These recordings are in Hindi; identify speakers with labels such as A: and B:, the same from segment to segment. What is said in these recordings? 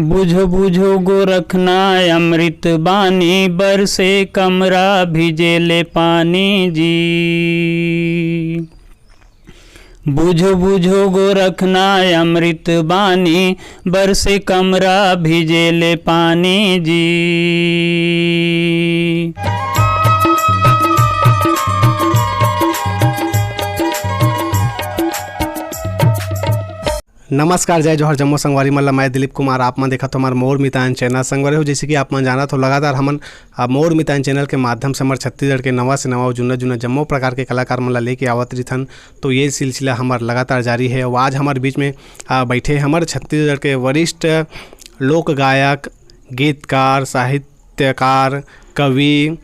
A: बुझो बुझो गोरखनाथ अमृत बानी, बरसे कमरा भिजेले पानी जी। बुझो बुझो गोरखनाथ अमृत बानी, बरसे कमरा भिजेले पानी जी।
B: नमस्कार, जय जोहर जम्मो संगवारी मल्ला। मैं दिलीप कुमार, आप मन देखा तो हमारे मोर मितान चैनल संगवारी हो। जैसे कि आप मन जाना तो लगातार हमन मोर मितान चैनल के माध्यम से हमारे छत्तीसगढ़ के नवा से नवा जुना जुना जम्मो प्रकार के कलाकार मन ला लेके आवत रहिथन। तो ये सिलसिला हमार लगातार जारी है। और आज हमारे बीच में बैठे हमारे छत्तीसगढ़ के वरिष्ठ लोक गायक, गीतकार, साहित्यकार, कवि,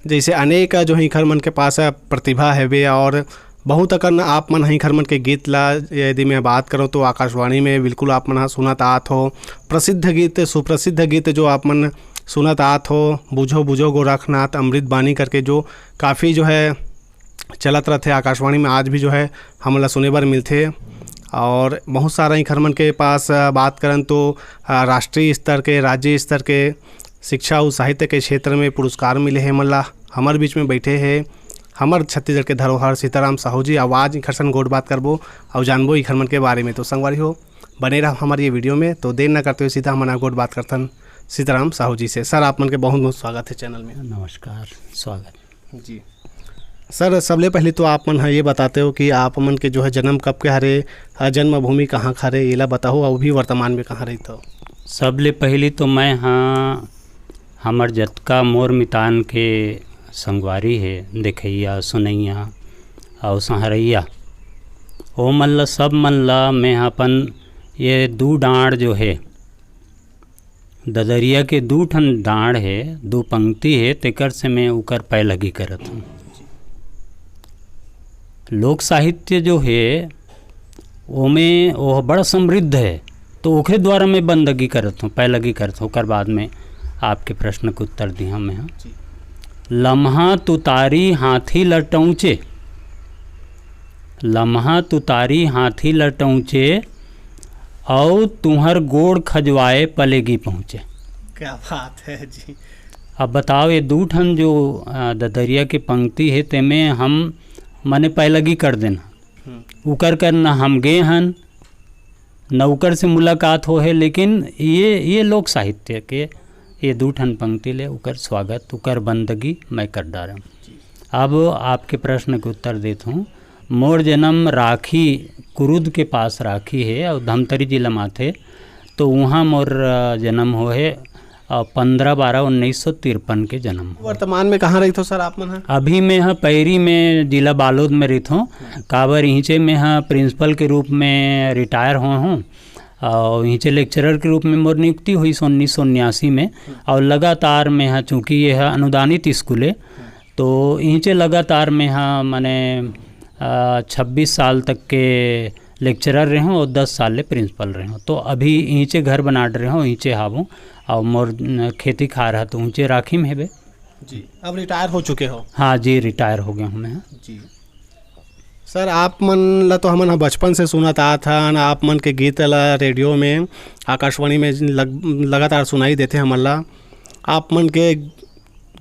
B: जैसे अनेक जो हिखर मन के पास प्रतिभा है वे। और बहुत अकन आप मन हिखर मन के गीत ला यदि मैं बात करूँ तो आकाशवाणी में बिल्कुल आप मन सुनत आत हो। प्रसिद्ध गीत, सुप्रसिद्ध गीत जो आप मन सुनत आत हो, बुझो बुझो गोरखनाथ अमृत बानी करके, जो काफ़ी जो है चलत रहते आकाशवाणी में, आज भी जो है हमला सुने बर मिलते। और बहुत सारा हिखर मन के पास बात करन तो राष्ट्रीय स्तर के, राज्य स्तर के शिक्षा और साहित्य के क्षेत्र में पुरस्कार मिले हैं। मल्ला हमारे बीच में बैठे हैं हमार छत्तीसगढ़ के धरोहर सीताराम साहू जी। आवाज़ इखरसन गोट बात करबो और जानबो इखर मन के बारे में। तो संगवारी हो, बने रहो हमारे ये वीडियो में। तो देर न करते हुए सीधा हमारा गोट बात करथन सीताराम साहू जी से। सर, आप मन के बहुत बहुत स्वागत है चैनल में।
A: नमस्कार, स्वागत
B: जी। सर, सबले पहले तो आप मन ये बताते हो कि आप मन के जो है जन्म कब के हरे, जन्मभूमि कहाँ खरे, ये ला बताओ, और भी वर्तमान में कहाँ रही तो।
A: सबले पहली तो मैं हमर जतका मोर मितान के संगवारी है, देखैया, सुनैया और सहरैया, ओ मन ला सब मन ला मैं अपन ये दू डाँड़ जो है ददरिया के दू ठन डाँड़ है, दो पंक्ति है, तेकर से मैं उकर पैलगी करत हूँ। लोक साहित्य जो है वो में वो बड़ा समृद्ध है, तो ओखे द्वारा मैं बंदगी करत हूँ, पैलगी करत हूँ। ओकर बाद में आपके प्रश्न के उत्तर दिया मैं। लम्हा तुतारी हाथी लटौचे, लम्हा तुतारी हाथी लटौचे, और तुहर गोड़ खजवाए पलेगी पहुँचे।
B: क्या बात है जी।
A: अब बताओ, ये दू ठन जो ददरिया की पंक्ति है तेमें हम मने पैलगी कर देना, उकर कर न हम गे हन न उकर से मुलाकात हो है, लेकिन ये लोक साहित्य के ये दू ठन पंक्ति ले उकर स्वागत, उकर बंदगी मैं कर डारा। अब आपके प्रश्न के उत्तर देता हूँ। मोर जन्म राखी कुरुद के पास राखी है और धमतरी जिला में थे, तो वहाँ मोर जन्म हो है 15/12/1953 के जन्म।
B: वर्तमान में कहाँ रही थो सर आप मन?
A: अभी मैं पैरी में जिला बालोद में रही हूँ। काबर यहीं मैं प्रिंसिपल के रूप में रिटायर हुआ हूँ और यहीं लेक्चरर के रूप में मोर नियुक्ति हुई 1989 में। और लगातार मैं चूँकि यह अनुदानित स्कूल है, तो यहीं लगातार मैं मैंने 26 साल तक के लेक्चरर रहे हूँ और 10 साल ले प्रिंसिपल रहे हूँ। तो अभी यहीं घर बना रहे हूँ, यहीं हाबूँ और मोर खेती खा रहा तो ऊँचे राखी में है बे
B: जी। अब रिटायर हो चुके हो?
A: हाँ जी, रिटायर हो गया हूँ मैं
B: जी। सर, आप मन ला तो हमन बचपन से सुनत आत हन, आप मन के गीत ला रेडियो में, आकाशवाणी में लगातार सुनाई देते हमन ला। आप मन के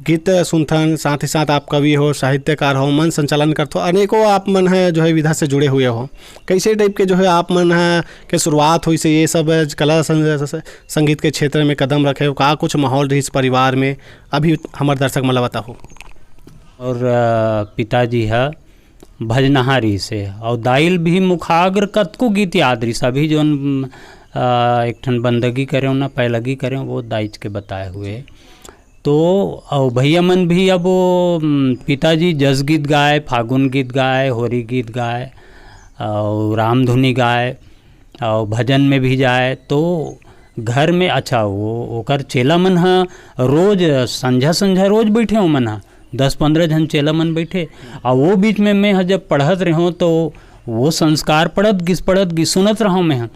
B: गीत सुनथन, साथ ही साथ आप कवि हो, साहित्यकार हो, मन संचालन करते हो, अनेकों आप मन है जो है विधा से जुड़े हुए हो। कैसे टाइप के जो है आप मन है के शुरुआत हुई से ये सब कला संगीत के क्षेत्र में कदम रखे हो? का कुछ माहौल रही इस परिवार में, अभी हमारे दर्शक मला बताओ।
A: और पिताजी है भजनहारी से, और दाइल भी मुखाग्र कतको गीत याद रही, सभी जो एक ठन बंदगी करे ना पैलगी करे वो दाइच के बताए हुए। तो और भैया मन भी अब वो पिताजी जस गीत गाए, फागुन गीत गाए, होरी गीत गाए और रामधुनी गाए और भजन में भी जाए। तो घर में अच्छा वो ओकर चेला मन रोज संझा रोज बैठे हो मन 10-15 जन चेला मन बैठे। और वो बीच में मैं जब पढ़त रहो तो वो संस्कार पढ़त गिस सुनत रहा मैं।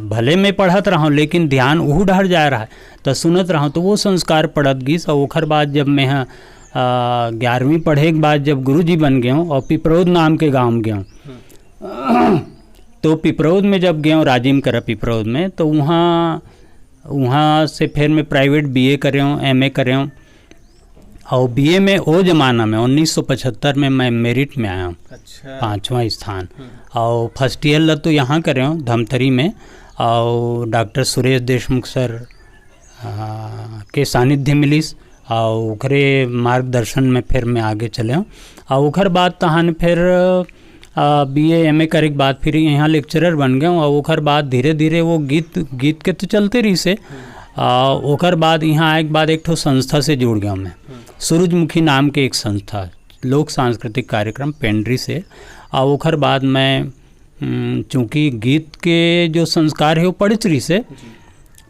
A: भले मैं पढ़त रहा लेकिन ध्यान उहू डहर जा रहा है तो सुनत रहा, तो वो संस्कार पढ़त गिस। और ओखर बाद जब मैं 11वीं पढ़े के बाद जब गुरुजी बन गए और पिपरौद नाम के गांव में गए, तो पिपरौद में जब गए राजिम कर पिपरौद में, तो वहाँ वहाँ से फिर मैं प्राइवेट बीए करे हूँ, एमए करे हूँ। और बीए में वो ज़माना में 1975 में मैं मेरिट में आया हूँ,
B: अच्छा
A: 5वां स्थान। और फर्स्ट ईयर ला तो यहाँ करे हूँ धमतरी में, और डॉक्टर सुरेश देशमुख सर के सानिध्य मिलिस और ओकरे मार्गदर्शन में फिर मैं आगे चले हूँ। और ओकर बाद तहान फिर बीए एमए करे के बाद फिर यहाँ लेक्चरर बन गए। और ओकर बाद धीरे धीरे वो गीत के तो चलते रही से। ओकर बाद यहाँ आए के बाद एक ठो संस्था से जुड़ गया मैं, सूरजमुखी नाम के एक संस्था, लोक सांस्कृतिक कार्यक्रम पेंड्री से। और ओकर बाद मैं चूँकि गीत के जो संस्कार है वो पढ़चरी से,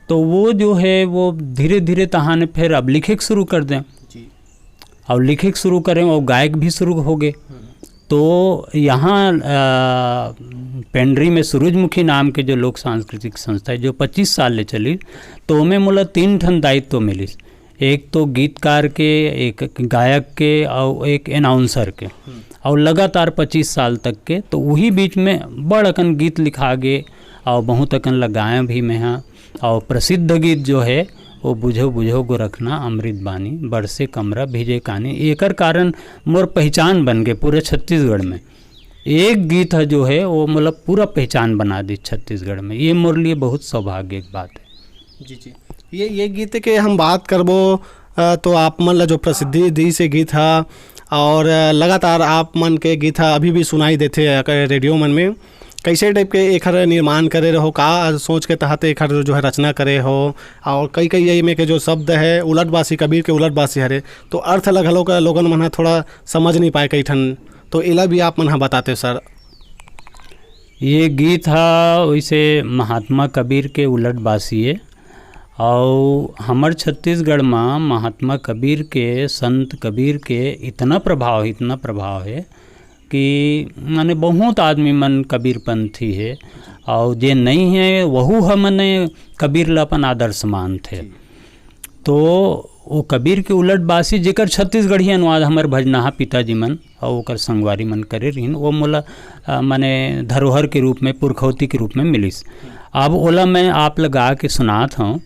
A: तो वो जो है वो धीरे धीरे तहाने फिर अब लिखे शुरू कर दें और लिखे शुरू करें और गायक भी शुरू हो गए। तो यहाँ पेंड्री में सूरजमुखी नाम के जो लोक सांस्कृतिक संस्था है जो 25 साल ले चली, तो हमें मोला 3 ठन दायित्व मिली, एक तो गीतकार के, एक गायक के और एक अनाउंसर के। और लगातार 25 साल तक के, तो वही बीच में बड़ अकन गीत लिखा गे और बहुत अकन लगाए भी मैं हाँ। और प्रसिद्ध गीत जो है वो बुझो बुझो गो रखना अमृत बानी, बरसे कमरा भिजे कानी, एकर कारण मोर पहचान बन गए पूरे छत्तीसगढ़ में। एक गीत है जो है वो मतलब पूरा पहचान बना दी छत्तीसगढ़ में। ये मोर लिए बहुत सौभाग्य की बात है।
B: जी। ये गीत के हम बात करबो तो आप मन ला जो प्रसिद्धि दी से गीत है और लगातार आप मन के गीत अभी भी सुनाई देते रेडियो मन में, कैसे टाइप के एखर निर्माण करे रहो, का सोच के तहत एखर जो है रचना करे हो। और कई कई में के जो शब्द है उलटबासी, कबीर के उलटबासी हरे, तो अर्थ अलग हलो का लोगन मन थोड़ा समझ नहीं पाए कई ठन, तो इला भी आप मन बताते सर।
A: ये गीत है वैसे महात्मा कबीर के उलटबासी है। और हमार छत्तीसगढ़ में महात्मा कबीर के, संत कबीर के इतना प्रभाव है कि माने बहुत आदमी मन कबीरपंथी है, और जे नहीं है वहू हमने कबीर ला अपन आदर्श मानते। तो वो कबीर के उलटबासी जेकर छत्तीसगढ़ी अनुवाद हमारे भजनहा पिताजी मन और ओकर संगवारी मन करे रहीन, वो मोला माने धरोहर के रूप में, पुरखौती के रूप में मिलिस। अब ओला मैं आप लगा के सुनात हूँ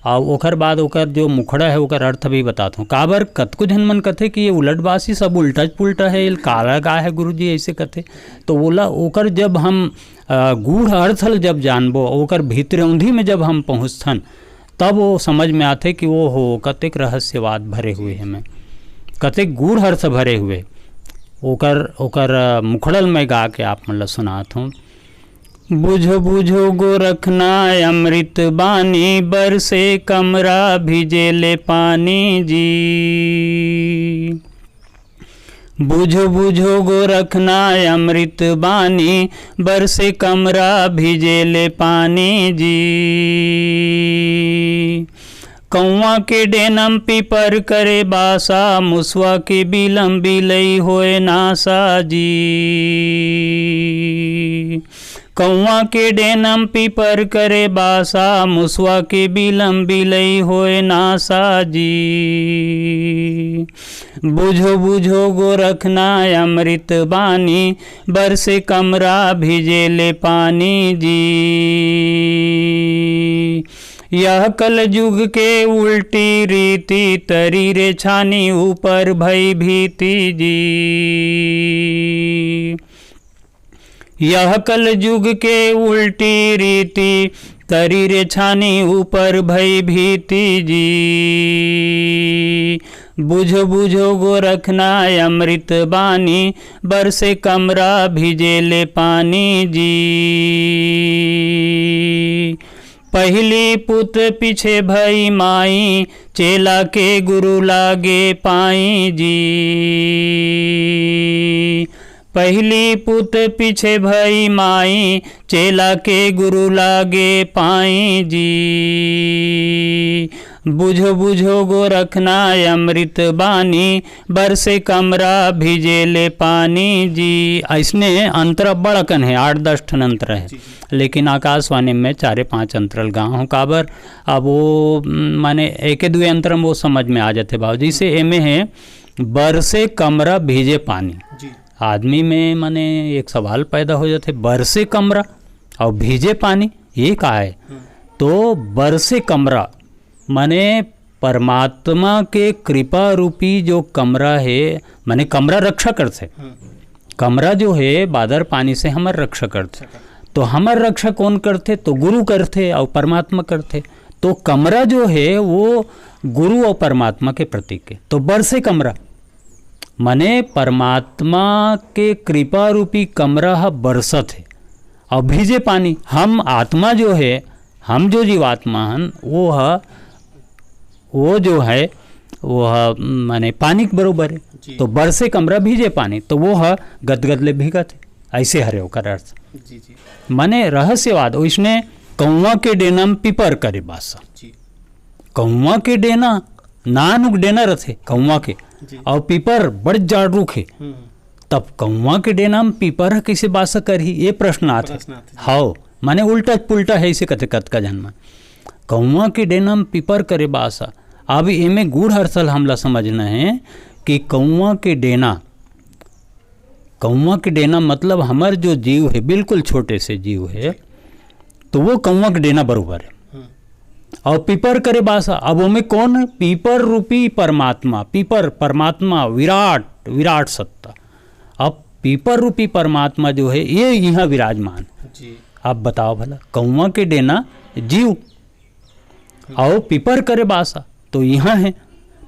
A: और ओकर बाद ओकर जो मुखड़ा है ओकर अर्थ भी बताता हूँ। काबर कतको झन मन कथे कि ये उलटबासी सब उल्टा पुल्टा है, ये काला गाय है गुरुजी ऐसे कथे। तो बोला ओकर जब हम गूढ़ अर्थ जब जानबो, ओकर भीतर औंधी में जब हम पहुँचथन, तब वो समझ में आते कि वो हो कतेक रहस्यवाद भरे हुए हैं, में कतेक गूढ़ अर्थ भरे हुए। ओकर मुखड़ल में गा के आप मतलब सुनात हूँ। बुझो बुझो गो रखना अमृत बानी, बरसे कमरा भिजेले पानी जी। बुझो बुझो गो रखना अमृत बानी, बरसे कमरा भिजेले पानी जी। कौआ के डेनम पीपर करे बासा, मुसवा के बिलम बिलई होए नासा जी। कौआ के डेनम पीपर करे बासा, मुसवा के बिलम बिलई होए नासा जी। बुझो बुझो गो रखना अमृत बानी, बरसे कमरा भिजेले पानी जी। यह कल युग के उल्टी रीति, तरी रे छानी ऊपर भई भीति जी। यह कल युग के उल्टी रीति, तरी रे छानी ऊपर भई भीति जी। बुझो बुझो गो रखना अमृत बानी, बरसे कमरा भिजेले पानी जी। पहली पुत पीछे भई माई, चेला के गुरु लागे पाई जी। पहली पुत पीछे भई माई, चेला के गुरु लागे पाई जी। बुझो बुझो गो रखना अमृत बानी, बरसे कमरा भिजेले पानी जी। ऐसने अंतर बड़कन है, 8-10 ठन अंतर है, लेकिन आकाशवाणी में 4-5 अंतरल गाँव हो। काबर अब वो माने 1-2 अंतर में वो समझ में आ जाते भाव। जैसे एमे है बरसे कमरा भिजे पानी, आदमी में माने एक सवाल पैदा हो जाते, बरसे कमरा और भीजे पानी ये का है। तो बरसे कमरा माने परमात्मा के कृपा रूपी जो कमरा है, माने कमरा रक्षा करते, कमरा जो है बादर पानी से हमार रक्षा करते, तो हमार रक्षा कौन करते? तो गुरु करते और परमात्मा करते। तो कमरा जो है वो गुरु और परमात्मा के प्रतीक है। तो बरसे कमरा माने परमात्मा के कृपा रूपी कमरा बरसत है और भीजे पानी। हम आत्मा जो है, हम जो जीवात्मा हन वो जो है वो माने पानी के बरोबर है। तो बरसे कमरा भीजे पानी, तो वो है गदगद ले भीगत है, ऐसे हरे ओकर अर्थ। माने रहस्यवाद उसने कौवा के डेनम पिपर करे बासा, कौवा के डेना नानुक डेना रथे कौवा के, और पीपर बड़ जाड़ रुखे, तब कौवा के डेना में पीपर कैसे बासा करही, ये प्रश्न आते। हाओ माने उल्टा पुल्टा है इसे कथे कत का जन्म। कौवा के डेना में पीपर करे बासा। अब इमे गूढ़ अर्थल हमला समझना है कि कौवा के डेना मतलब हमार जो जीव है बिल्कुल छोटे से जीव है, तो वो कौवा के डेना बरोबर है। और पीपर करे बासा, अब में कौन है? पीपर रूपी परमात्मा, पीपर परमात्मा विराट सत्ता। अब पीपर रूपी परमात्मा जो है ये यहाँ विराजमान। अब बताओ भला, कौवा के डेना जीव और पीपर करे बासा तो यहाँ है।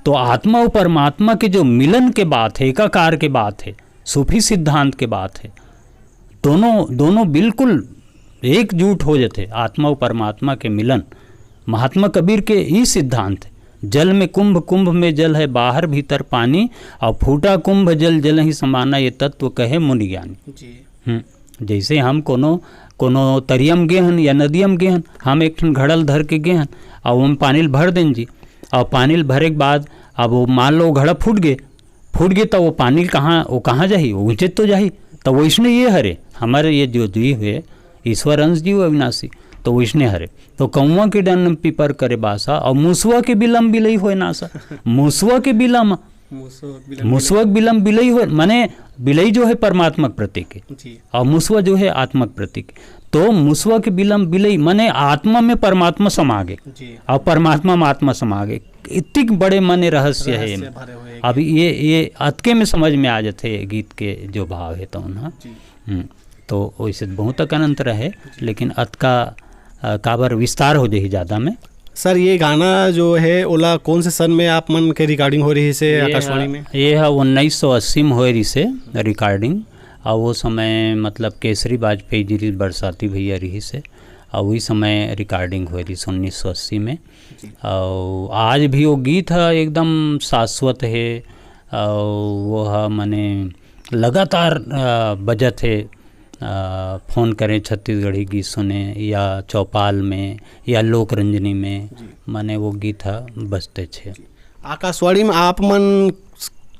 A: तो आत्मा और परमात्मा के जो मिलन के बात है, एकाकार के बात है, सूफी सिद्धांत के बात है, दोनों बिल्कुल एकजुट हो जाते। आत्मा और परमात्मा के मिलन महात्मा कबीर के ही सिद्धांत है। जल में कुंभ, कुंभ में जल है, बाहर भीतर पानी, और फूटा कुंभ जल जल ही समाना, ये तत्व कहे मुनि ज्ञानी। जैसे हम कोनो तरियम गेहन या नदियम गेहन, हम एक घड़ल धर के गेहन और वो पानी भर दें जी, और पानी भरे के बाद अब वो मान लो घड़ा फूट गए तो वो पानी कहाँ जाही? वो ऊँचे तो जाही। तो वो इसने ये हरे हमारे ये जो जीव है ईश्वर अंश जीव अविनाशी, तो वो इसने हरे। तो कौवा के डन पीपर करे बासा, और मूसवा के बिलम बिलई होए नासा। मूसवा के बिलम बिलई हो, माने बिलई जो है परमात्मा प्रतीक है और मूसवा जो है आत्मा प्रतीक। तो मूसवा के बिलम बिलई माने आत्मा में परमात्मा समा गए और परमात्मा में आत्मा समा गए। इतने बड़े माने रहस्य है। अभी ये अतके में समझ में आ जाते गीत के जो भाव है। तो वैसे बहुत तक अंतर है, लेकिन अतका काबर विस्तार हो जाए ज़्यादा में।
B: सर ये गाना जो है ओला कौन से सन में आप मन के रिकॉर्डिंग हो रही से आकाशवाणी में?
A: ये है 1980 में हो रही से रिकॉर्डिंग, और वो समय मतलब केसरी वाजपेयी जी बरसाती भैया रही से, और वही समय रिकॉर्डिंग हो रही 1980 में। और आज भी वो गीत है एकदम शाश्वत है, और वो है माने लगातार बजत है। फ़ोन करें छत्तीसगढ़ी गीत सुने या चौपाल में या लोक रंजनी में, माने वो गीत बजते छे।
B: आकाशवाणी में आप मन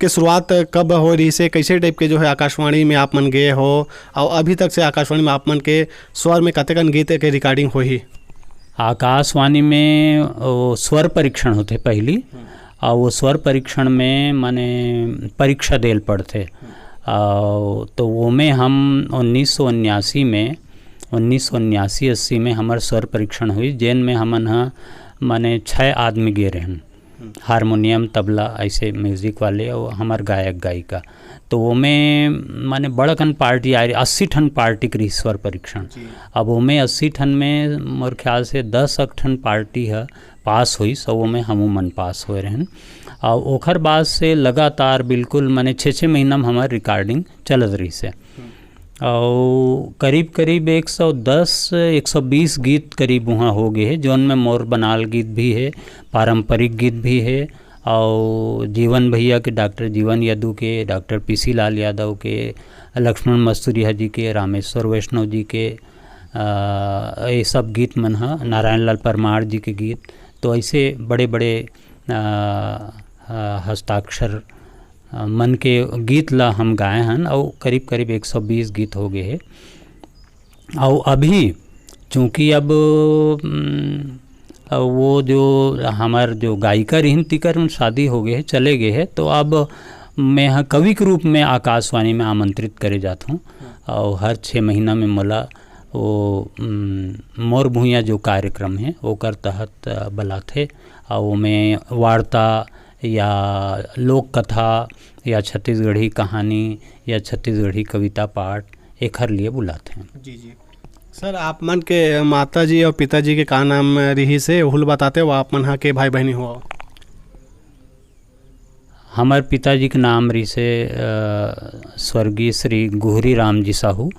B: के शुरुआत कब हो रही से, कैसे टाइप के जो है आकाशवाणी में आप मन गए हो, और अभी तक से आकाशवाणी में आप मन के स्वर में कतेकन गीत के रिकॉर्डिंग हो ही?
A: आकाशवाणी में वो स्वर परीक्षण होते पहली, और वो स्वर परीक्षण में माने परीक्षा देल पड़ते। तो वो में हम 1979-80 में हमार स्वर परीक्षण हुई, जैन में हमन माने 6 आदमी गे रहन, हारमोनियम तबला ऐसे म्यूज़िक वाले और हमार गायक गायिका। तो वो में माने बड़कन पार्टी आ रही, 80 ठन पार्टी करी स्वर परीक्षण। अब वो में 80 ठन में मोर ख्याल से 10 ठन पार्टी है पास हुई, सो वो में हमू मन पास हुए रहन। और ओखर बाद से लगातार बिल्कुल माने 6 महीना में हमार रिकॉर्डिंग चलत रही से, और करीब 110-120 गीत करीब वहाँ हो गए हैं, जौन में मोर बनाल गीत भी है, पारंपरिक गीत भी है, और जीवन भैया के, डॉक्टर जीवन यादव के, डॉक्टर पीसी लाल यादव के, लक्ष्मण मस्तूरिया जी के, रामेश्वर वैष्णव जी के, ये सब गीत मन है, नारायण लाल परमार जी के गीत। तो ऐसे बड़े बड़े हस्ताक्षर मन के गीत ला हम गाए हैं, और करीब 120 गीत हो गए हैं। और अभी चूँकि अब वो जो हमार जो गायिका रिहिन तिकर शादी हो गए है, चले गए हैं, तो अब मैं कवि के रूप में आकाशवाणी में आमंत्रित करे जाता हूँ, और हर 6 महीना में मला वो मोर भूइयाँ जो कार्यक्रम है ओकर तहत बलाथे और ओमें वार्ता या लोक कथा या छत्तीसगढ़ी कहानी या छत्तीसगढ़ी कविता पाठ एकर लिए बुलाते हैं।
B: जी जी सर, आप मन के माता जी और पिताजी के का नाम रही से हुल बताते हो, आप मन के भाई बहनी हो?
A: हमारे पिताजी के नाम रही से स्वर्गीय श्री गुहरी राम जी साहू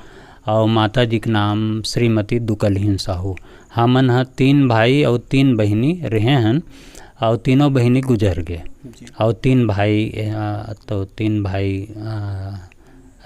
A: और माता जी के नाम श्रीमती दुकलहीन साहू। हमन ह 3 भाई और 3 बहिनी रहे हन और तीनों बहिनी गुजर गए और 3 भाई तो 3 भाई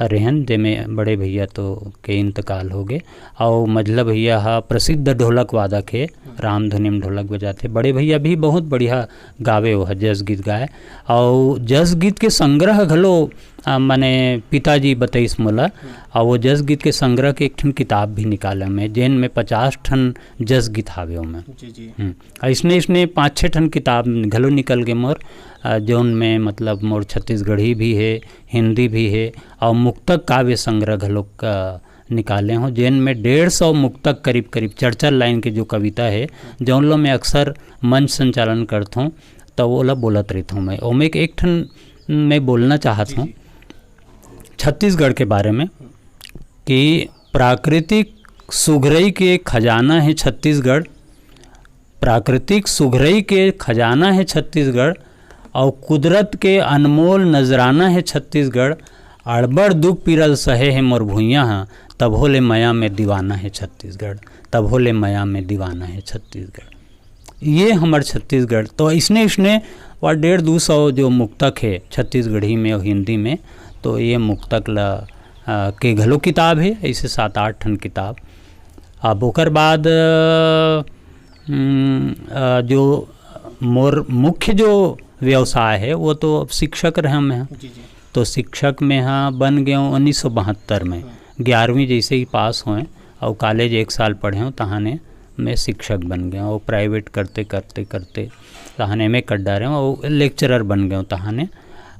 A: रहन जेमें बड़े भैया तो के इंतकाल हो गए और मझला भैया हा प्रसिद्ध ढोलक वादक है, रामधुनी में ढोलक बजाते। बड़े भैया भी बहुत बढ़िया गावे हो जस गीत गाए और जस गीत के संग्रह घलो माने पिताजी बताइस मोला और वो जस गीत के संग्रह के एक ठन किताब भी निकाले में जेन में 50 ठन जस गीत हावे में।
B: जी जी
A: इसने 5-6 ठन किताब घलो निकल गए मोर, जौन में मतलब मोर छत्तीसगढ़ी भी है, हिंदी भी है और मुक्तक काव्य संग्रह घलो निकाले हों जेन में 150 मुक्तक करीब 4 लाइन के जो कविता है जौन लो मैं अक्सर मंच संचालन करता हूँ तो वो ला बोलत रहता हूँ। मैं ओमे एक ठन मैं बोलना चाहता हूँ छत्तीसगढ़ के बारे में कि प्राकृतिक सुघरई के खजाना है छत्तीसगढ़, प्राकृतिक सुघरई के खजाना है छत्तीसगढ़ और कुदरत के अनमोल नजराना है छत्तीसगढ़। अड़बड़ दुख पिरल सहे है मोर भुइयाँ तब होले माया में दीवाना है छत्तीसगढ़, तब होले माया में दीवाना है छत्तीसगढ़। ये हमार छत्तीसगढ़ तो इसने वह 150-200 जो मुक्तक है छत्तीसगढ़ी में और हिंदी में, तो ये मुक्तक ला के घलो किताब है ऐसे 7-8 ठन किताब। अब ओकर बाद जो मोर मुख्य जो व्यवसाय है वो तो शिक्षक रहे मैं। तो शिक्षक में हाँ बन गया हूँ 1972 में, 11वीं जैसे ही पास हुए और कॉलेज 1 साल पढ़े हूँ तहाने मैं शिक्षक बन गया और प्राइवेट करते करते करते तहाने में कर डाले हूँ और लेक्चरर बन गया हूँ तहाने।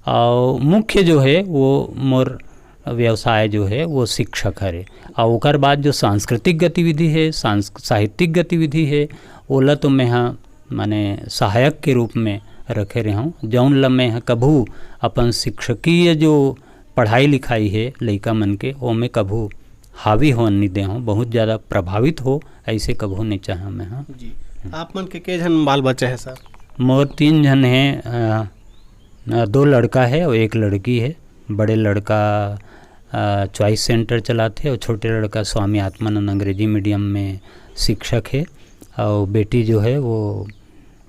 A: और मुख्य जो है वो मोर व्यवसाय जो है वो शिक्षक है। और ओकर बाद जो सांस्कृतिक गतिविधि है, साहित्यिक गतिविधि है ओला तो मैं हाँ माने सहायक के रूप में रखे रहा हूँ, जौन ला मैं कभू अपन शिक्षकीय जो पढ़ाई लिखाई है लइका मन के ओमे कभू हावी हो नहीं दे हूँ, बहुत ज़्यादा प्रभावित हो ऐसे कभू नहीं चाहा मैं। हाँ
B: जी, आप मन के जन बाल बच्चे हैं सर?
A: मोर 3 जन हैं, 2 लड़का है और 1 लड़की है। बड़े लड़का चॉइस सेंटर चलाते और छोटे लड़का स्वामी आत्मानंद अंग्रेजी मीडियम में शिक्षक है और बेटी जो है वो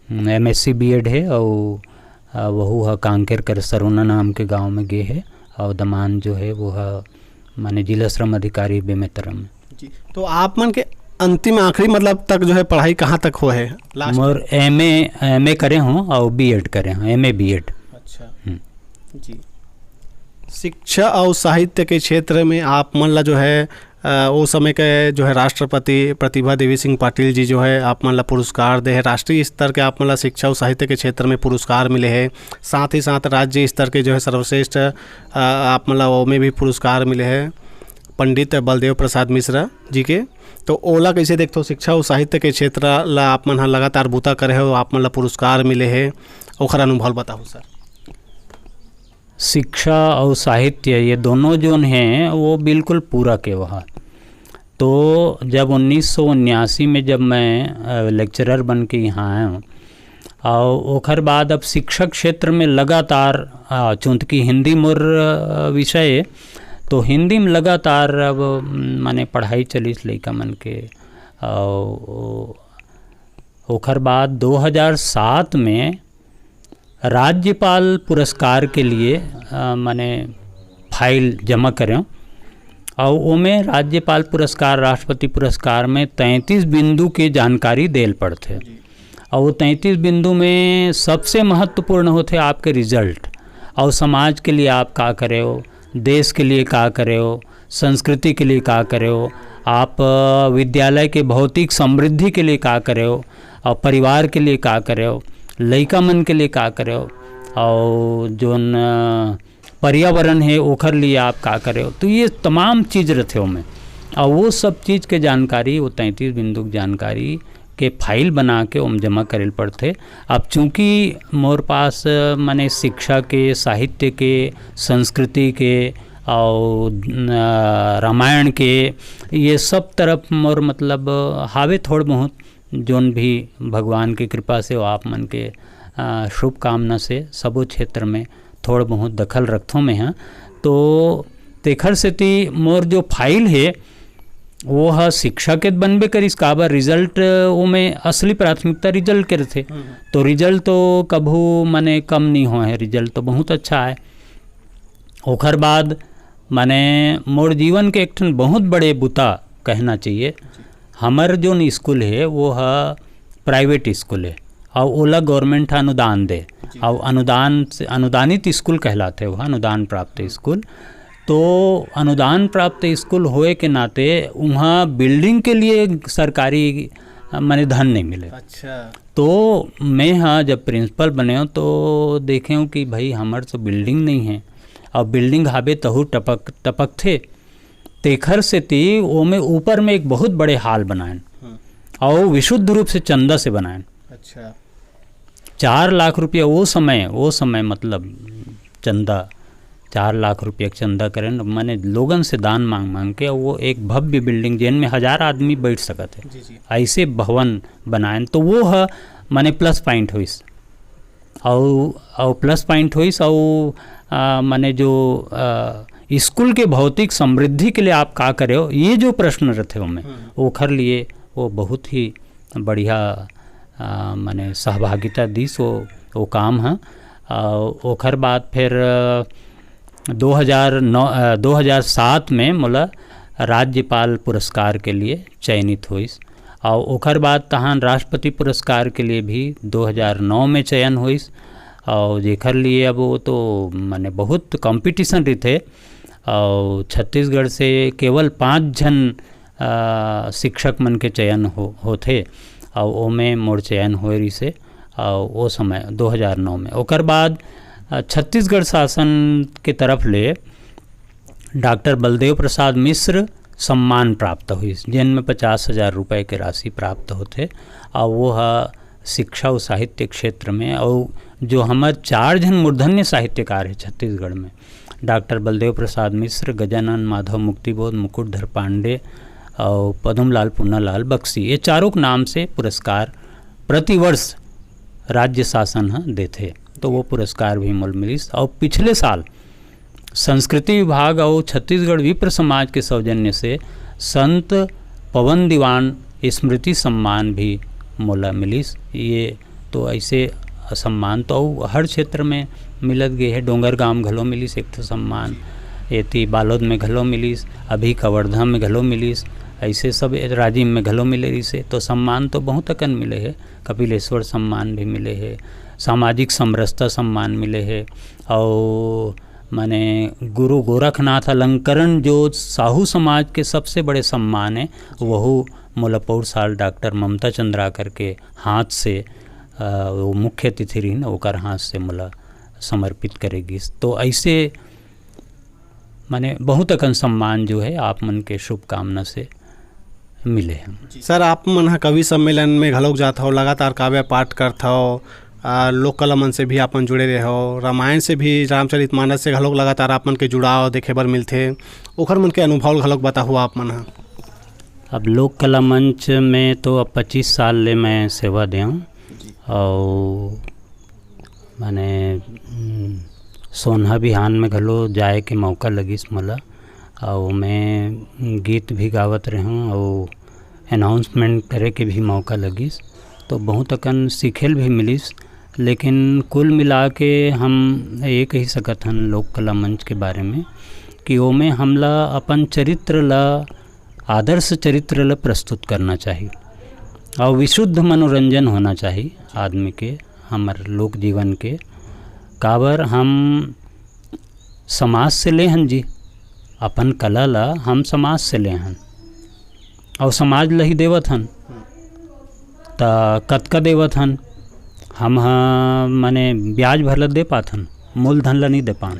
A: MSc B.Ed है और वहू है कांकेर कर सरोना नाम के गांव में गए है और दमान जो है वो है माने जिला श्रम अधिकारी बेमेतरम।
B: जी, तो आप मन के अंतिम आखिरी मतलब तक जो है पढ़ाई कहाँ तक हो है?
A: मोर MA करे हूँ और B.Ed करे हूँ, MA B.Ed।
B: अच्छा जी, शिक्षा और साहित्य के क्षेत्र में आप मन ला जो है वो समय के जो है राष्ट्रपति प्रतिभा देवी सिंह पाटिल जी जो है आप मन ला पुरस्कार दे है, राष्ट्रीय स्तर के आप मन ला शिक्षा और साहित्य के क्षेत्र में पुरस्कार मिले हैं, साथ ही साथ राज्य स्तर के जो है सर्वश्रेष्ठ आप मन ला वो में भी पुरस्कार मिले हैं पंडित बलदेव प्रसाद मिश्रा जी के। तो ओला कैसे देखते हो शिक्षा और साहित्य के क्षेत्र ला आप मन लगातार बूता करे हो, आप मन ला पुरस्कार मिले है, ओखर अनुभव बताओ सर।
A: शिक्षा और साहित्य ये दोनों जो हैं वो बिल्कुल पूरा के वहाँ। तो जब 1979 में जब मैं लेक्चरर बन के यहाँ आया हूँ और ओखर बाद अब शिक्षक क्षेत्र में लगातार चूँकि हिंदी मोर विषय तो हिंदी में लगातार अब माने पढ़ाई चलिस लइका मन के। और ओखर बाद 2007 में राज्यपाल पुरस्कार के लिए माने फाइल जमा करें और ओमें राज्यपाल पुरस्कार राष्ट्रपति पुरस्कार में 33 बिंदु के जानकारी देल पड़ते और वो 33 बिंदु में सबसे महत्वपूर्ण होते आपके रिजल्ट और समाज के लिए आप क्या करे हो, देश के लिए क्या करे हो, संस्कृति के लिए क्या करे हो, आप विद्यालय के भौतिक समृद्धि के लिए क्या करे हो और परिवार के लिए क्या करे हो, लइका मन के लिए का करे हो और जो पर्यावरण है ओखर लिए आप का करे हो। तो ये तमाम चीज़ रहते हो में और वो सब चीज़ के जानकारी, वो 33 बिंदु की जानकारी के फाइल बना के ओम जमा करेल पड़ते। अब चूँकि मोर पास माने शिक्षा के, साहित्य के, संस्कृति के और रामायण के, ये सब तरफ मोर मतलब हावे थोड़ बहुत, जोन भी भगवान की कृपा से और आप मन के शुभकामना से सबो क्षेत्र में थोड़ बहुत दखल रखथों में हैं। तो तेखर सेती मोर जो फाइल है वो ह शिक्षा के बनबे करिस, काबर रिजल्ट वो में असली प्राथमिकता रिजल्ट के रथे। तो रिजल्ट तो कभू माने कम नहीं हो है, रिजल्ट तो बहुत अच्छा है। ओखर बाद माने मोर जीवन के एक ठन बहुत बड़े बुता कहना चाहिए। हमर जो स्कूल है वो है प्राइवेट स्कूल है और ओला गवर्नमेंट अनुदान दे, और अनुदान से अनुदानित स्कूल कहलाते, वह अनुदान प्राप्त स्कूल। तो अनुदान प्राप्त स्कूल होए के नाते वहाँ बिल्डिंग के लिए सरकारी माने धन नहीं मिले।
B: अच्छा।
A: तो मैं हाँ जब प्रिंसिपल बने हो तो देखे हूँ कि भाई हमार तो बिल्डिंग नहीं है, और बिल्डिंग हाबे तहु टपक थे। तेखर से ती वो में ऊपर में एक बहुत बड़े हाल बनाएं और विशुद्ध रूप से चंदा से बनाएं।
B: अच्छा।
A: 4 लाख रुपया वो समय मतलब चंदा 4 लाख रुपया चंदा करें, माने लोगन से दान मांग के वो एक भव्य बिल्डिंग जिन में 1000 आदमी बैठ सकते हैं, ऐसे भवन बनाएं। तो वो है माने प्लस पॉइंट हुईस, और प्लस पॉइंट हुईस। और माने जो स्कूल के भौतिक समृद्धि के लिए आप का करे हो, ये जो प्रश्न रहते में ओखर लिए वो बहुत ही बढ़िया माने सहभागिता दीस वो काम है। ओखर बाद फिर 2007 में मोला राज्यपाल पुरस्कार के लिए चयनित हुईस, और ओखर बाद तहान राष्ट्रपति पुरस्कार के लिए भी 2009 में चयन हुईस। और जेखर लिए अब वो तो माने बहुत कंपटीशन रहते, और छत्तीसगढ़ से केवल 5 जन शिक्षक मन के चयन होते, और वो में मोर चयन हो रही से, और वो समय 2009 में। ओकर बाद छत्तीसगढ़ शासन के तरफ ले डॉक्टर बलदेव प्रसाद मिश्र सम्मान प्राप्त हुई, जिनमें 50,000 रुपये के राशि प्राप्त होते, और वो है शिक्षा और साहित्य क्षेत्र में। और जो हमारे 4 जन मूर्धन्य साहित्यकार है छत्तीसगढ़ में, डॉक्टर बलदेव प्रसाद मिश्र, गजानन माधव मुक्तिबोध, मुकुटधर पांडे और पद्मलाल पुन्नालाल बख्शी, ये चारों के नाम से पुरस्कार प्रतिवर्ष राज्य शासन देते। तो वो पुरस्कार भी मोल मिलिस। और पिछले साल संस्कृति विभाग और छत्तीसगढ़ विप्र समाज के सौजन्य से संत पवन दीवान स्मृति सम्मान भी मोला मिलिस। ये तो ऐसे सम्मान तो हर क्षेत्र में मिलत गए है। डोंगरगांव घलो मिलिस एक ठो सम्मान, एती बालोद में घलो मिलिस, अभी कवर्धा में घलो मिलिस, ऐसे सब राजिम में घलो मिले रही से। तो सम्मान तो बहुत अकन मिले है, कपिलेश्वर सम्मान भी मिले है, सामाजिक समरसता सम्मान मिले है, और माने गुरु गोरखनाथ अलंकरण जो साहू समाज के सबसे बड़े सम्मान है, वह मोला पौर साल डॉक्टर ममता चंद्राकर के हाथ से वो मुख्य अतिथि रही ना, ओकर हाथ से मोला समर्पित करेगी। तो ऐसे माने बहुत अकन सम्मान जो है आप मन के शुभकामना से मिले हैं।
B: सर, आप मन कवि सम्मेलन में घलोक जात हो, लगातार काव्य पाठ करत हो, लोक कला मन से भी आप मन जुड़े रहे हो, रामायण से भी, रामचरितमानस से घलोक लगातार आप मन के जुड़ाव देखे बर मिलते, ओखर मन के अनुभव घलोक बताहु आप मन।
A: अब लोक कला मंच में तो अब 25 साल ले मैं सेवा देऊँ, और माने सोनहा बिहान में घलो जाए के मौका लगिस मोला, और मैं गीत भी गावत रहूँ और अनाउंसमेंट करे के भी मौका लगिस। तो बहुत अकन सीखेल भी मिलिस। लेकिन कुल मिला के हम ये कही सकत हन लोक कला मंच के बारे में कि ओमें हमला अपन चरित्र ला, आदर्श चरित्र ला प्रस्तुत करना चाहिए, और विशुद्ध मनोरंजन होना चाहिए आदमी के, हमार लोक जीवन के। काबर हम समाज से ले हन जी, अपन कला ला हम समाज से ले हन, और समाज ला ही देवत हन। त कतका देवत हन हम माने ब्याज भर ला दे पाथन, मूलधन ला नहीं दे पान।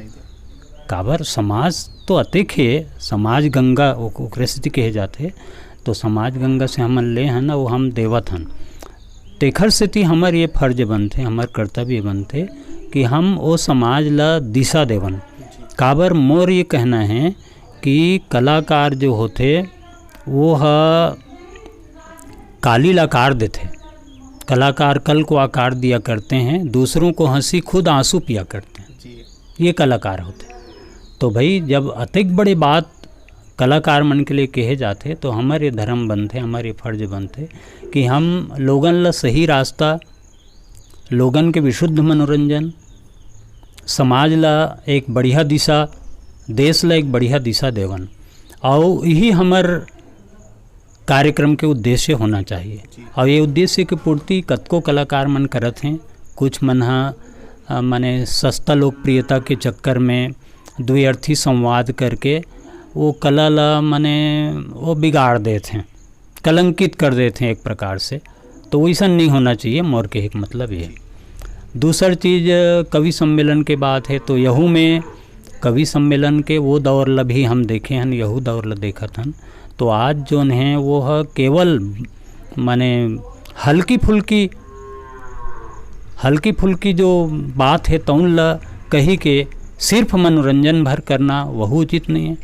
A: काबर समाज तो अतिक है समाज गंगा ओकरे स्थिति कहे जाते। तो समाज गंगा से हमन ले हैं ना, वो हम देवत हन। तेखर सेती हमर ये फर्ज बनते, हमर कर्तव्य बनते कि हम वो समाज ला दिशा देवन। काबर मोर ये कहना है कि कलाकार जो होते वो काली ला आकार देते। कलाकार कल को आकार दिया करते हैं, दूसरों को हंसी खुद आंसू पिया करते हैं, ये कलाकार होते। तो भाई जब अतिक बड़े बात कलाकार मन के लिए कहे जाते तो हमारे धर्म बनते, हमारे फर्ज बनते कि हम लोगन ला सही रास्ता, लोगन के विशुद्ध मनोरंजन, समाज ला एक बढ़िया दिशा, देश ला एक बढ़िया दिशा देवन। और यही हमार कार्यक्रम के उद्देश्य होना चाहिए। और ये उद्देश्य की पूर्ति कतको कलाकार मन करत हैं। कुछ मन माने सस्ता लोकप्रियता के चक्कर में द्व्यर्थी संवाद करके वो कला ला माने वो बिगाड़ देते हैं, कलंकित कर देते हैं एक प्रकार से। तो वैसा नहीं होना चाहिए, मोर के एक मतलब ये। दूसर चीज़ कवि सम्मेलन के बात है, तो यहू में कवि सम्मेलन के वो दौर ला भी हम देखे हैं, यहू दौर ला देखत हन। तो आज जोन है वो केवल माने हल्की फुल्की जो बात है तौन ला कही के सिर्फ मनोरंजन भर करना वह उचित नहीं है।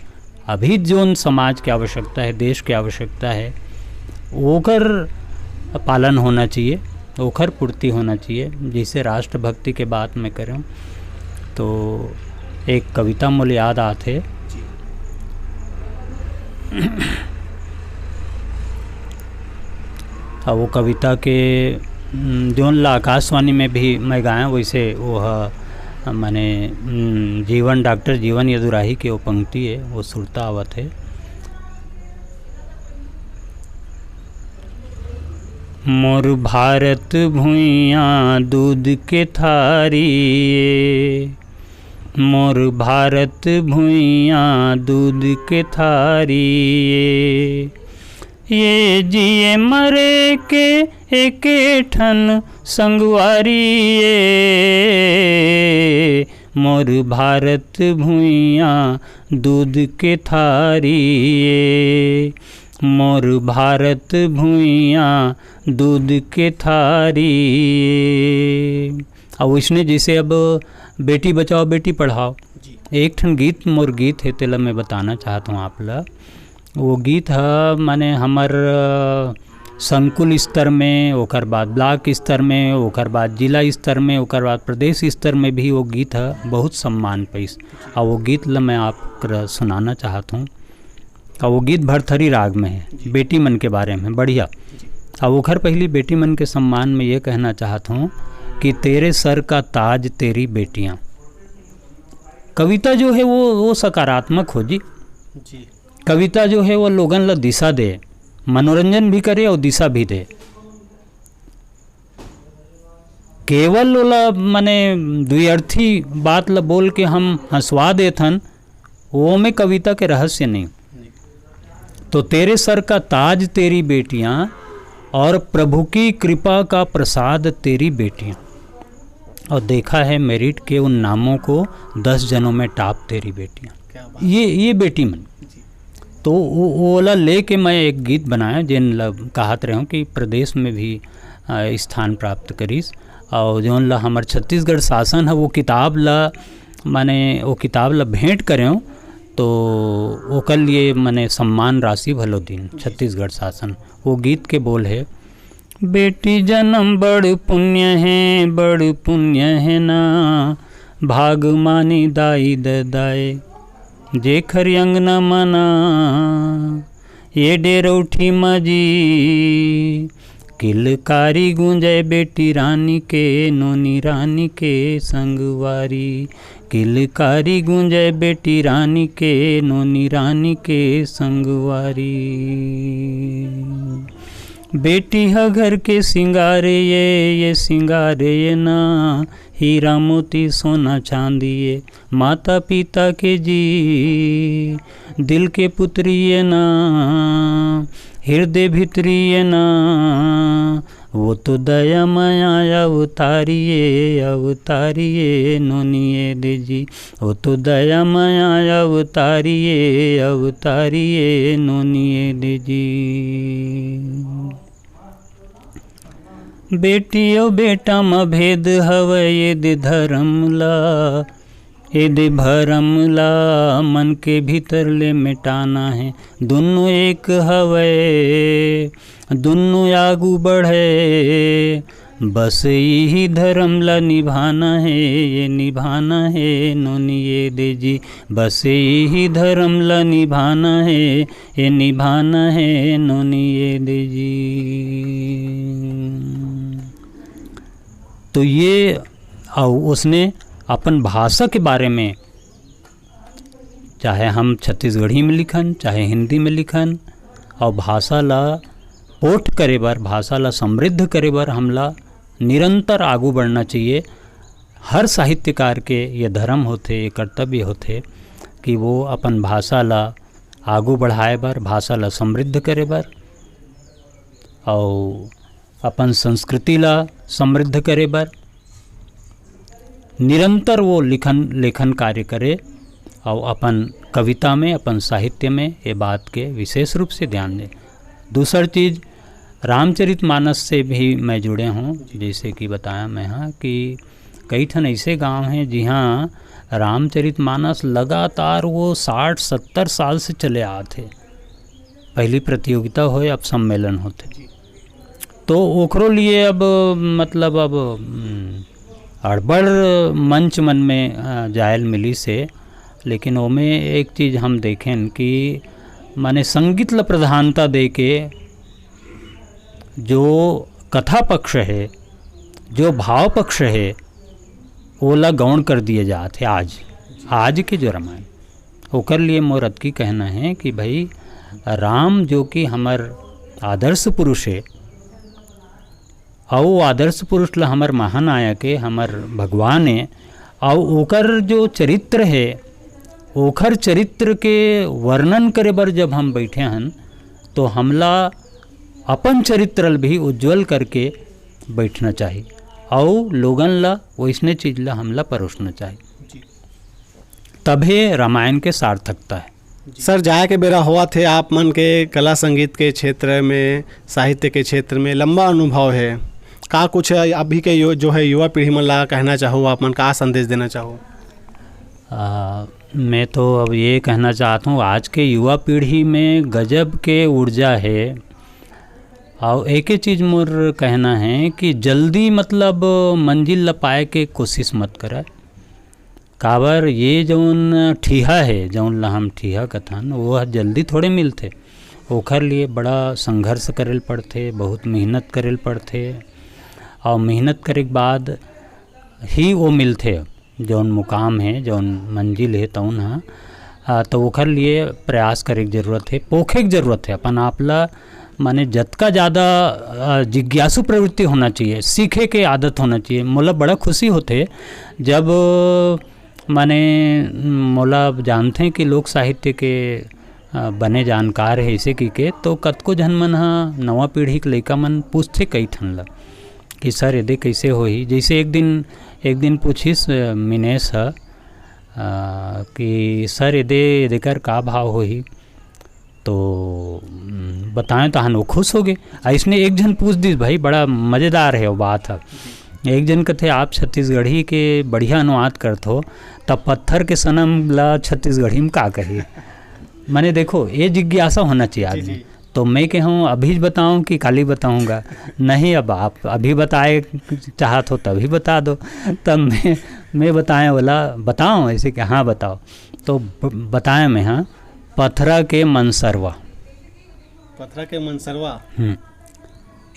A: अभी जोन समाज की आवश्यकता है, देश की आवश्यकता है, ओकर पालन होना चाहिए, ओकर पूर्ति होना चाहिए। जैसे राष्ट्रभक्ति के बात में करें तो एक कविता मोले याद आते, और वो कविता के जोन ला आकाशवाणी में भी मैं गाया, वैसे वो माने जीवन डॉक्टर जीवन यदुराही की वो पंक्ति है, वो सुरता आवत है। मोर भारत भुइया दूध के थारी, मोर भारत भुइया दूध के थारी, ये जिए मरे के एक ठन संगवारी, मोर भारत भुइया दूध के थारी, मोर भारत भुइया दूध के थारी। अब इसने जैसे अब बेटी बचाओ बेटी पढ़ाओ, एक ठन गीत मोर गीत है तेला मैं बताना चाहता हूँ आप ला। वो गीत है माने हमार संकुल स्तर में, ओकर बाद ब्लॉक स्तर में, ओकर बाद जिला स्तर में, ओकर बाद प्रदेश स्तर में भी वो गीत है बहुत सम्मान पैस। और वो गीत ला मैं आप सुनाना चाहता हूँ। और वो गीत भरथरी राग में है, बेटी मन के बारे में बढ़िया। और वो घर पहली बेटी मन के सम्मान में ये कहना चाहता हूँ कि तेरे सर का ताज तेरी बेटियाँ। कविता जो है वो सकारात्मक हो जी। कविता जो है वो लोगन ला दिशा दे, मनोरंजन भी करे और दिशा भी दे। केवल ओला माने द्व्यर्थी बात ला बोल के हम हंसवा देथन, वो में कविता के रहस्य नहीं। तो तेरे सर का ताज तेरी बेटियां और प्रभु की कृपा का प्रसाद तेरी बेटियां। और देखा है मेरिट के उन नामों को 10 जनों में टॉप तेरी बेटियां। ये बेटी मन। तो वो वाला ले के मैं एक गीत बनाया जिन कहत रहे हूँ कि प्रदेश में भी स्थान प्राप्त करीस। और जौन ला हमार छत्तीसगढ़ शासन है वो किताब ला माने वो किताब ला भेंट करें, तो ओकर लिए माने सम्मान राशि भलो दिन छत्तीसगढ़ शासन। वो गीत के बोल है, बेटी जन्म बड़ पुण्य है, बड़ पुण्य है ना, भाग मानी दाई ददाए, जेखर अंगना मना, ये डेरौठी मजी, किलकारी गूंजे बेटी रानी के, नोनी रानी के संगवारी, किलकारी गूंजे बेटी रानी के, नोनी रानी के संगवारी। बेटी है घर के सिंगारे ये सिंगारे ये ना, हीरा मोती सोना चांदी ये, माता पिता के जी, दिल के पुत्री ये ना, हृदय भितरी ये ना, वो तो दया माया अवतारिए अवतारिए नोनिए दे जी, वो तो दया माया अवतारिए अवतारिए नोनिए दे जी। बेटी और बेटा म भेद हवै यदि धर्म ला, यदि भरम ला मन के भीतर ले मिटाना है। दोनों एक हवै दोनों आगू बढ़े, बस यही धर्म ला निभाना है, ये निभाना है नोनिए दे जी, बस यही धर्म ला निभाना है, ये निभाना है नोनिए दे जी। तो ये उसने अपन भाषा के बारे में, चाहे हम छत्तीसगढ़ी में लिखन चाहे हिंदी में लिखन, और भाषा ला पोठ करे बर, भाषा ला समृद्ध करे बर हमला निरंतर आगू बढ़ना चाहिए। हर साहित्यकार के ये धर्म होते, ये कर्तव्य होते कि वो अपन भाषा ला आगू बढ़ाए बर, भाषा ला समृद्ध करे बर, और अपन संस्कृति ला समृद्ध करे बर निरंतर वो लेखन कार्य करे, और अपन कविता में अपन साहित्य में ये बात के विशेष रूप से ध्यान दें। दूसरी चीज़, रामचरितमानस से भी मैं जुड़े हूँ, जैसे कि बताया मैं हाँ कि कई ठन ऐसे गांव हैं जहाँ रामचरितमानस लगातार वो 60-70 साल से चले आते। पहली प्रतियोगिता होए अब सम्मेलन होते, तो ओकरो लिए अब मतलब अब अड़बड़ मंच मन में जायल मिली से, लेकिन ओमें एक चीज़ हम देखें कि माने संगीत ला प्रधानता दे के जो कथा पक्ष है, जो भाव पक्ष है, वो ला गौण कर दिए जाते। आज के जो रामायण, ओकर लिए मोर अतकी कहना है कि भाई राम जो कि हमार आदर्श पुरुष है, और वो आदर्श पुरुष ला हमार महानायक है, हमार भगवान है, और ओकर जो चरित्र है, ओखर चरित्र के वर्णन करे बर जब हम बैठे हन, तो हमला अपन चरित्र भी उज्जवल करके बैठना चाहिए, और लोगन ला वैसने चीज ला हमला परोसना चाहिए, तभी रामायण के सार्थकता है।
B: सर, जाए के बेरा हुआ थे आप मन के कला संगीत के क्षेत्र में, साहित्य के क्षेत्र में लंबा अनुभव है, का कुछ अभी के जो है युवा पीढ़ी मन ला कहना चाहो, आप मन का संदेश देना चाहो?
A: मैं तो अब ये कहना चाहता हूँ, आज के युवा पीढ़ी में गजब के ऊर्जा है, और एक ही चीज़ मोर कहना है कि जल्दी मतलब मंजिल ला पाए के कोशिश मत करे। काबर ये जौन ठीहा है, जौन ला हम ठीहा कथन, वो जल्दी थोड़े मिलते, ओखर लिए बड़ा संघर्ष करेल पड़ते, बहुत मेहनत करेल पड़ते, और मेहनत करे के बाद ही वो मिलते जौन मुकाम है, जौन मंजिल है तौन हा। तो ओखर लिए प्रयास करे की जरूरत है, पोखे की जरूरत है। अपन आपला माने जतका ज़्यादा जिज्ञासु प्रवृत्ति होना चाहिए, सीखे के आदत होना चाहिए। मोला बड़ा खुशी होते जब माने मोला जानते हैं कि लोक साहित्य के बने जानकार है ऐसे की के, तो कतको जन मन हा नवा पीढ़ी के लइका मन पूछते कई ठन ला कि सर यदि कैसे होही। जैसे एक दिन पूछिस मिनेश हा कि सर यदि कर का भाव होही, तो बताएं तो हम खुश हो गए। ऐसने एक जन पूछ दी, भाई बड़ा मज़ेदार है वो बात है। एक जन कहते आप छत्तीसगढ़ी के बढ़िया अनुवाद करते हो, तब पत्थर के सनम ला छत्तीसगढ़ी में का कही। मैंने देखो ये जिज्ञासा होना चाहिए आदमी। तो मैं कहूँ अभी बताऊँ कि काली बताऊँगा? नहीं, अब आप अभी बताए चाहत हो तभी बता दो, तब मैं बताएं बोला बताऊँ ऐसे कि हाँ बताओ। तो बताएं मैं हाँ, पथरा के मनसरवा।
B: पथरा के मनसरवा।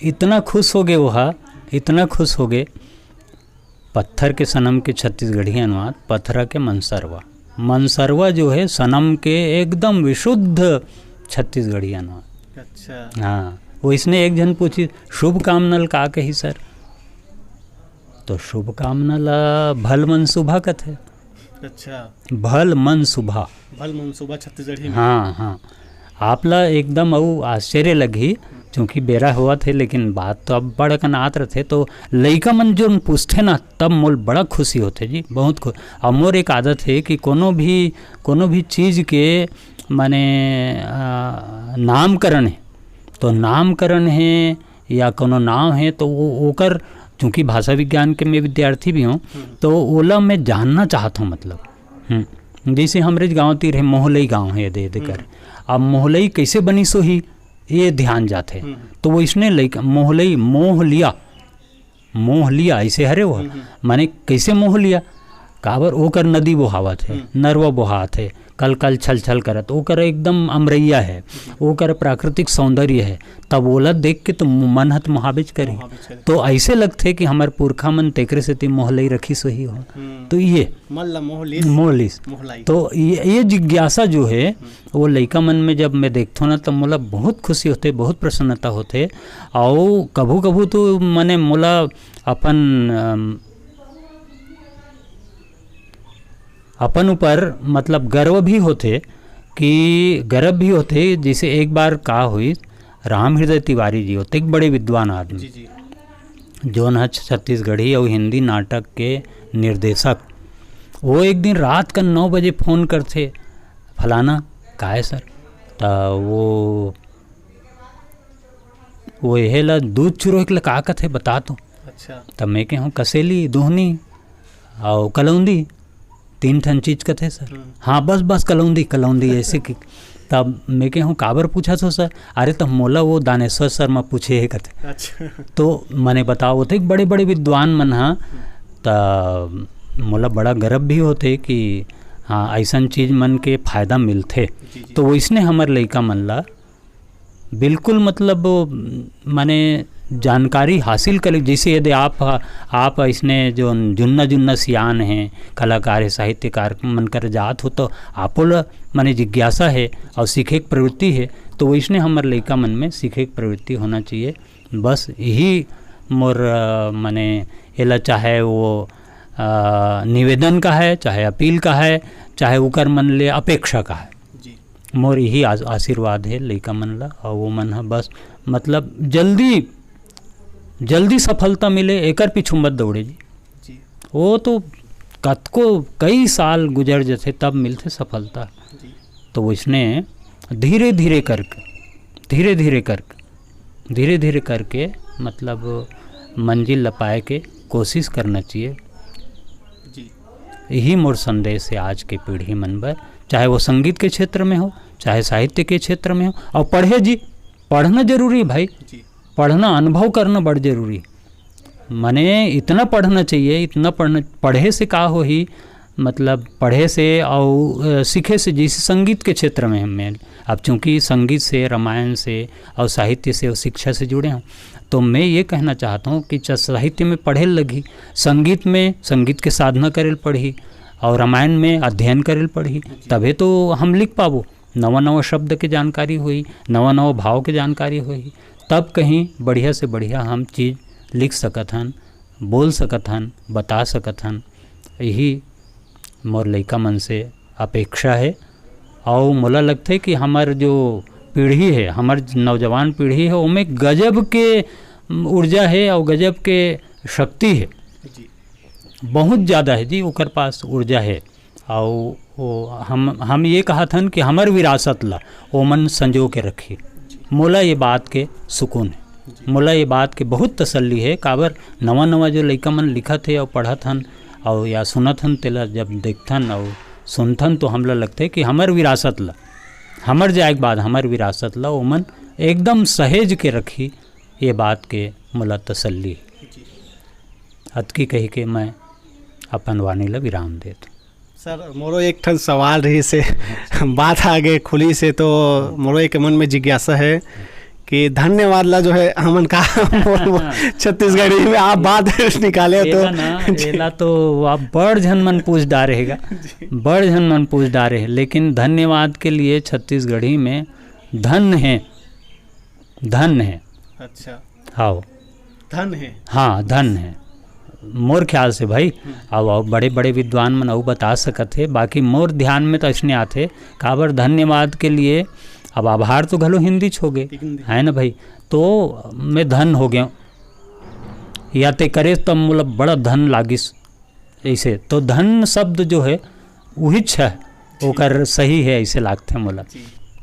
A: इतना खुश हो गए वह, इतना खुश हो गए। पत्थर के सनम के छत्तीसगढ़ी अनुवाद पथरा के मनसरवा। मनसरवा जो है सनम के एकदम विशुद्ध छत्तीसगढ़ी अनुवाद।
B: अच्छा।
A: हाँ, वो इसने एक जन पूछी शुभ कामनल का कही सर, तो शुभ कामनल भल मन सुबह कथे।
B: अच्छा,
A: भल मन सुबह।
B: भल मन सुबह छत्तीसगढ़ी में।
A: हाँ हाँ, आपला एकदम अऊ आश्चर्य लगी, क्योंकि बेरा हुआ थे, लेकिन बात तो अब बड़ कन आत रथे। तो लइका मन जो पूछते ना, तब मोल बड़ा खुशी होते जी, बहुत खुश। और मोर एक आदत है कि कोनो भी चीज़ के माने नामकरण है, तो नामकरण है या कोनो नाम है, तो वो ओकर, चूँकि भाषा विज्ञान के मैं विद्यार्थी भी हूँ, तो ओला मैं जानना चाहता हूँ। मतलब जैसे हमरे गाँव तीर है, मोहलई गाँव है दे कर, अब मोहलई कैसे बनी सो ही ये ध्यान जाते। तो वो इसने लइका मोहलई मोह लिया ऐसे हरे वो माने कैसे मोह लिया, काबर ओकर नदी बोहावत है, नरवा बोहात है, कल कल छल छल करत, ओकर एकदम अमरैया है, ओकर प्राकृतिक सौंदर्य है, तब ओला देख के तो मन हत मोहाबिज करी। तो ऐसे लगते कि हमार पुरखा मन तेकरे से ती मोहलई रखी सही हो। तो ये मोहलिस, तो ये जिज्ञासा जो है वो लइका मन में जब मैं देखता हूँ ना, तब मोला बहुत खुशी होते, बहुत प्रसन्नता होते। और कभू कभू तो मने मोला अपन ऊपर मतलब गर्व भी होते, जैसे एक बार का हुई, राम हृदय तिवारी जी होते एक बड़े विद्वान आदमी, जो न छत्तीसगढ़ी और हिंदी नाटक के निर्देशक। वो एक दिन रात का 9 बजे फ़ोन करते, फलाना का है सर, तो वो यह ला दूध चुरो एक का कथे बता तो। अच्छा। तब मैं कहूँ कसेली, दोहनी और कलौंदी, 3 ठन चीज कथे सर। हाँ बस कलौंदी ऐसे कि। तब मैं कहूँ काबर पूछा तो सर, अरे तो मोला वो दानेश्वर शर्मा पूछे है कथे। अच्छा। तो मैंने बताओ थे बड़े बड़े विद्वान मन हाँ, तो मोला बड़ा गर्व भी होते कि हाँ ऐसा चीज मन के फायदा मिलते। तो वो इसने हमार लइका मन ला बिल्कुल मतलब माने जानकारी हासिल कर, जैसे यदि आप इसने जो जुन्ना सियान हैं, कलाकार है, साहित्यकार मन कर जात हो, तो आपो माने जिज्ञासा है और सीखे की प्रवृत्ति है, तो वो इसने हमारे लइका मन में सीखे की प्रवृत्ति होना चाहिए। बस यही मोर माने एला चाहे वो निवेदन का है, चाहे अपील का है, चाहे उकर मन ले अपेक्षा का है, मोर यही आशीर्वाद है लइका मन ला। और वो मन बस मतलब जल्दी सफलता मिले एकर पीछू मत दौड़े जी। वो तो कतको कई साल गुजर जाते तब मिलते सफलता। तो वो इसने धीरे धीरे करके मतलब मंजिल लपाए के कोशिश करना चाहिए। यही मोर संदेश है आज के पीढ़ी मन पर, चाहे वो संगीत के क्षेत्र में हो, चाहे साहित्य के क्षेत्र में हो। और पढ़ना जरूरी भाई, पढ़ना, अनुभव करना बड़ जरूरी। माने इतना पढ़ना चाहिए, पढ़े से का हो ही, मतलब पढ़े से और सीखे से। जैसे संगीत के क्षेत्र में हम अब चूँकि संगीत से, रामायण से और साहित्य से और शिक्षा से जुड़े हों, तो मैं ये कहना चाहता हूँ कि साहित्य में पढ़े लगी, संगीत में संगीत के साधना करे पढ़ी, और रामायण में अध्ययन करे पढ़ी, तभी तो हम लिख पाबो। नवा शब्द के जानकारी हुई, नवा भाव के जानकारी हुई, तब कहीं बढ़िया से बढ़िया हम चीज़ लिख सकत हन, बोल सकत हन, बता सकत हन। यही मोर लइका मन से अपेक्षा है। और मोला लगता है कि हमार जो पीढ़ी है, हमार नौजवान पीढ़ी है, उनमें गजब के ऊर्जा है और गजब के शक्ति है, बहुत ज़्यादा है जी, ओकर पास ऊर्जा है। और वो हम ये कहा था कि हमार विरासत ला ओमन संजो के रखी। मोला ये बात के सुकून है, मोला ये बात के बहुत तसल्ली है। काबर नवा जो लइका मन लिखत है और पढ़त हन और या सुनत हन, तेला जब देखथन और सुनथन, तो हमला लगता है कि हमार विरासत ला, हमार जाए के बाद हमार विरासत ला ओमन एकदम सहेज के रखी। ये बात के मोला तसल्ली अतकी कही के मैं अपन वाणी ला विराम देता।
B: सर मोरो एक ठन सवाल रही से बात आगे खुली से, तो मोरो एक मन में जिज्ञासा है कि धन्यवाद ला जो है हमन का छत्तीसगढ़ी में आप बात निकाले
A: तो आप बड़ झन मन पूछ डारेगा, बड़ झन मन पूछ डारे है। लेकिन धन्यवाद के लिए छत्तीसगढ़ी में धन है।
B: अच्छा,
A: हाँ
B: धन है,
A: हाँ धन है मोर ख्याल से भाई। अब बड़े बड़े विद्वान मन और बता सकत है, बाकी मोर ध्यान में तो इसने आते काबर धन्यवाद के लिए अब आभार तो घलो हिंदी छोगे है ना भाई। तो मैं धन हो गया या ते करे तब मोला बड़ा धन लागिस ऐसे। तो धन शब्द जो है वही है ओकर सही है ऐसे लागते मोला।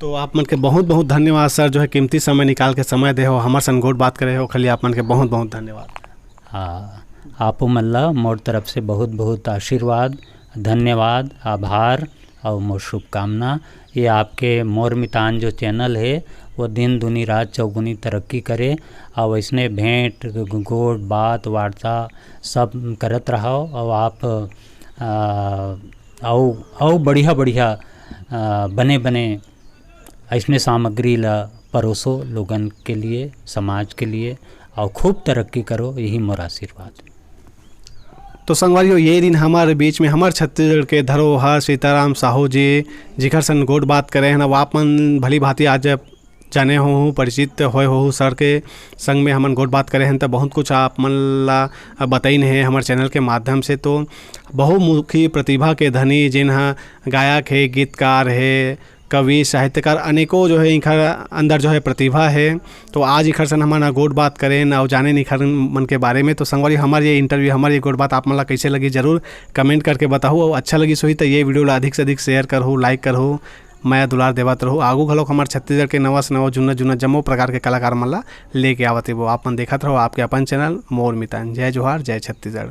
B: तो आप मन के बहुत बहुत धन्यवाद सर, जो है कीमती समय निकाल के समय दे हो हमारे संग गोट बात करे हो, खाली आप मन के बहुत बहुत धन्यवाद।
A: हाँ, आपो मन ला मोर तरफ से बहुत बहुत आशीर्वाद, धन्यवाद, आभार और मोर शुभकामना। ये आपके मोर मितान जो चैनल है वो दिन दुनी रात चौगुनी तरक्की करे और वैसने भेंट गोट बात वार्ता सब करत रहो। और आप और बढ़िया बढ़िया बने बने ऐसने सामग्री ला परोसो लोगन के लिए, समाज के लिए, और खूब तरक्की करो, यही मोर आशीर्वाद।
B: तो संगवारियों, ये दिन हमारे बीच में हमारे छत्तीसगढ़ के धरोहर सीताराम साहू जी जिकर सन गोट बात करे हैं ना, आप मन भली भांति आज जाने हो परिचित होए हो सर के संग में हमन गोट बात करे हैं। तो बहुत कुछ आप मन ला बताइन है हमारे चैनल के माध्यम से। तो बहुमुखी प्रतिभा के धनी जिन्हा गायक है, गीतकार है, कवि, साहित्यकार, अनेकों जो है इनका अंदर जो है प्रतिभा है। तो आज इखर सन हमारा गोट बात करें ना और जाने निखर मन के बारे में। तो संगवारी हमारी ये इंटरव्यू, हमारी ये गोट बात आप मन ला कैसे लगी जरूर कमेंट करके बताओ। और अच्छा लगी सोई तो ये वीडियो ला अधिक से अधिक शेयर करो, लाइक करो, मैं दुलार देवत रहूँ। आगू घलोक हमारे छत्तीसगढ़ के नवा से नवा जुन्ना जम्मो प्रकार के कलाकार मन ला लेके आवत है वो आप मन देखत रहो आपके अपन चैनल मोर मितान। जय जोहार, जय छत्तीसगढ़।